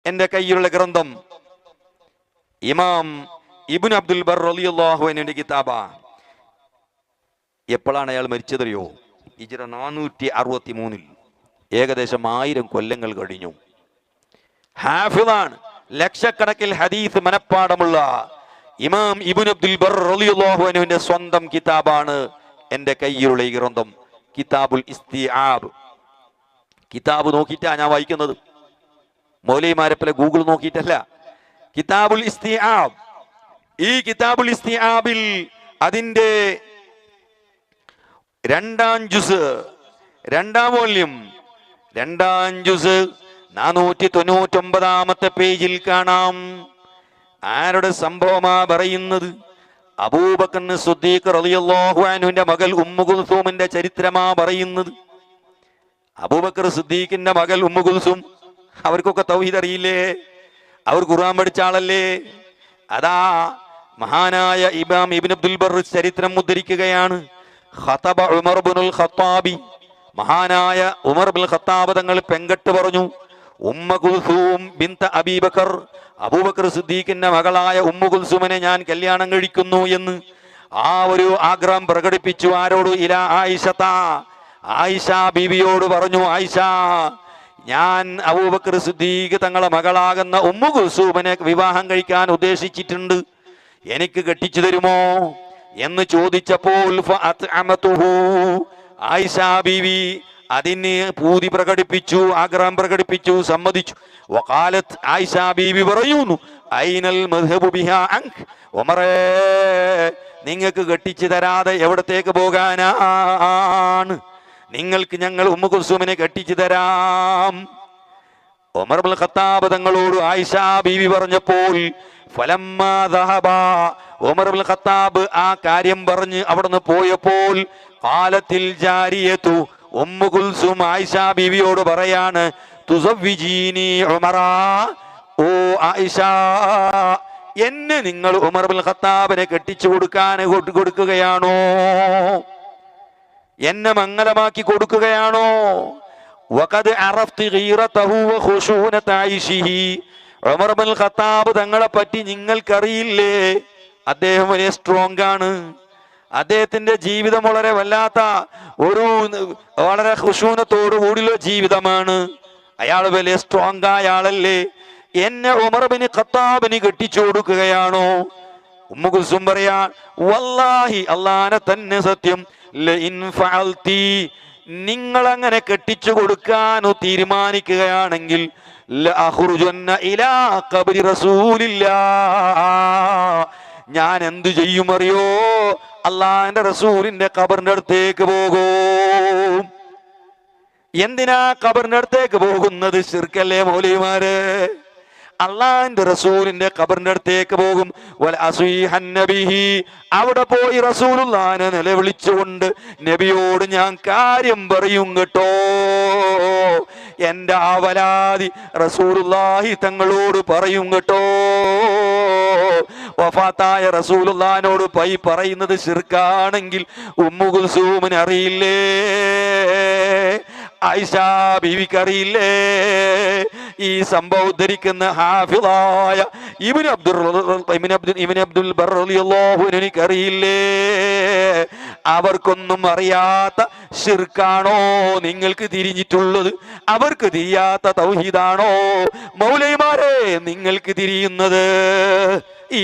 എന്റെ കയ്യിലുള്ള ഗ്രന്ഥം ഇമാം ഇബ്നു അബ്ദുൽ ബർ റളിയല്ലാഹു അൻഹുവിന്റെ കിതാബാ. എപ്പോഴാണ് അയാൾ മരിച്ചതറിയോ? ഹിജ്റ 463. ഏകദേശം 1000 കൊല്ലങ്ങൾ കഴിഞ്ഞു. ഹാഫിളാണ്, ലക്ഷക്കണക്കിൽ ഹദീസ് മനപ്പാടമുള്ള ഇമാം ഇബ്നു അബ്ദുൽ ബർ റളിയല്ലാഹു അൻഹുവിന്റെ സ്വന്തം കിതാബാണ് എന്റെ കയ്യിലുള്ള ഈ ഗ്രന്ഥം, കിതാബുൽ ഇസ്തിആബ്. കിതാബ് നോക്കിയിട്ടാ ഞാൻ വായിക്കുന്നത്, മൗലവിമാരെ പോലെ ഗൂഗിൾ നോക്കിയിട്ടല്ല. കിതാബുൽ ഇസ്തിആബ്. ഈ കിതാബുൽ ഇസ്തിആബിൽ അതിന്റെ 2-ാം ജുസ്, 2-ാം വോള്യം, 2-ാം ജുസ് 499-ാമത്തെ പേജിൽ കാണാം. ആരുടെ സംഭവമാ പറയുന്നത്? അബൂബക്കർ സിദ്ദീഖ് റളിയല്ലാഹു അൻഹുവിന്റെ മകൾ ഉമ്മു കുൽസൂമിന്റെ ചരിത്രമാ പറയുന്നത്. അബൂബക്കർ സിദ്ദീഖിന്റെ മകൾ ഉമ്മു കുൽസൂം, അവർക്കൊക്കെ തൗഹീദ് അറിയില്ലേ? അവർ ഖുർആൻ പഠിച്ച ആളല്ലേ? അതാ മഹാനായ ഇമാം ഇബ്നു അബ്ദുൽ ബർ ചരിത്രം ഉദ്ധരിക്കുകയാണ്. ഖതബ ഉമർ ഇബ്നുൽ ഖത്താബി, മഹാനായ ഉമർ ഇബ്നുൽ ഖത്താബ് തങ്ങൾ പെങ്കട്ട് പറഞ്ഞു, ഉമ്മ കുൽസൂം ബിൻത അബീബക്കർ, അബൂബക്കർ സിദ്ദീഖിന്റെ മകളായ ഉമ്മു കുൽസൂമിനെ ഞാൻ കല്യാണം കഴിക്കുന്നു എന്ന് ആ ഒരു ആഗ്രഹം പ്രകടിപ്പിച്ചു. ആരോട്? ഇലാ ആയിഷത, ആയിഷ ബീവിയോട് പറഞ്ഞു, ആയിഷ, ഞാൻ അബൂബക്കർ സിദ്ദീഖ് തങ്ങളെ മകളാകുന്ന ഉമ്മു കുൽസൂമിനെ വിവാഹം കഴിക്കാൻ ഉദ്ദേശിച്ചിട്ടുണ്ട്, എനിക്ക് കെട്ടിച്ചു തരുമോ എന്ന് ചോദിച്ചപ്പോൾ ആയിഷ ബീവി അതിന് പൂതി പ്രകടിപ്പിച്ചു, ആഗ്രഹം പ്രകടിപ്പിച്ചു, സമ്മതിച്ചു. വഖാലത്ത്, ആയിഷ ബീവി പറയുന്നു, ഐനൽ മദ്ഹബു ബിഹാ അൻക്, ഉമറേ, നിങ്ങൾക്ക് കെട്ടിച്ചു തരാതെ എവിടത്തേക്ക് പോകാനാണ്? നിങ്ങൾക്ക് ഞങ്ങൾ ഉമ്മു കുൽസൂമിനെ കെട്ടിച്ചു തരാം. ഉമർ ഇബ്നുൽ ഖത്താബ് തങ്ങളോട് ആയിഷ ബീവി പറഞ്ഞപ്പോൾ ഫലമ്മാ ദഹബ, ഉമർ ഇബ്നുൽ ഖത്താബ് ആ കാര്യം പറഞ്ഞ് അവിടുന്ന് പോയപ്പോൾ ഖാലത്തിൽ ജാരിയതു, ഉമ്മു കുൽസൂം ആയിഷ ബീവിയോട് പറയാണ്, തുസവ്വിജീനി ഉമറ, ഓ ആയിഷ, എന്നെ നിങ്ങൾ ഉമർ ഇബ്നുൽ ഖത്താബിനെ കെട്ടിച്ചു കൊടുക്കുകയാണോ? എന്നെ മംഗലമാക്കി കൊടുക്കുകയാണോ? വഖദ് അറഫ്തി ഗീറതഹു വഖുശൂനത ഐശിഹി, ഉമർ ഇബ്നുൽ ഖത്താബ് തങ്ങളെ പറ്റി നിങ്ങൾക്കറിയില്ലേ? അദ്ദേഹം വലിയ സ്ട്രോങ് ആണ്. അദ്ദേഹത്തിന്റെ ജീവിതം വളരെ വല്ലാത്ത ഒരു വളരെ ഖുശൂനത്തോടു കൂടിയുള്ള ജീവിതമാണ്. അയാൾ വലിയ സ്ട്രോങ് ആയ ആളല്ലേ? എന്നെ ഉമർ ഇബ്നുൽ ഖത്താബിന് കെട്ടിച്ചു കൊടുക്കുകയാണോ? ഉമ്മു കുൽസൂം പറയാ, വല്ലാഹി, അല്ലാഹനെ തന്നെ സത്യം, ലഇൻ ഫഅൽതി, നിങ്ങൾ അങ്ങനെ കെട്ടിച്ചു കൊടുക്കാൻ തീരുമാനിക്കുകയാണെങ്കിൽ ലഅഖ്റുജന്ന ഇലാ ഖബ്രി റസൂലില്ലാഹ്, ഞാൻ എന്തു ചെയ്യും അറിയോ? അള്ളാഹിന്റെ റസൂലിന്റെ ഖബറിന്റെ അടുത്തേക്ക് പോകും. എന്തിനാ ഖബറിന്റെ അടുത്തേക്ക് പോകുന്നത്? ശിർക്കല്ലേ മൗലവിമാരെ? അള്ളാഹിന്റെ റസൂലിന്റെ ഖബറിന്റെ അടുത്തേക്ക് പോകും. അവിടെ പോയി റസൂലുള്ളാഹിനെ നിലവിളിച്ചുകൊണ്ട് നബിയോട് ഞാൻ കാര്യം പറയും കേട്ടോ, എന്റെ ആവലാതി റസൂലുള്ളാഹി തങ്ങളോട് പറയും കേട്ടോ. വഫാത്തായ റസൂലുള്ളാഹിനോട് പറയുന്നത് ശിർക്കാണെങ്കിൽ ഉമ്മു കുൽസൂമിന് അറിയില്ലേ? ആയിഷ ബീവിക്കറിയില്ലേ? ഈ സംഭവം ഉദ്ധരിക്കുന്ന ഹാഫിളായ ഇബ്നു അബ്ദുൽ ബർ റളിയല്ലാഹു അൻഹു എനിക്കറിയില്ലേ? അവർക്കൊന്നും അറിയാത്ത ശിർക്കാണോ നിങ്ങൾക്ക് തിരിഞ്ഞിട്ടുള്ളത്? അവർക്ക് തിരിയാത്ത തൗഹീദാണോ മൗലവിമാരെ നിങ്ങൾക്ക് തിരിയുന്നത്? ഈ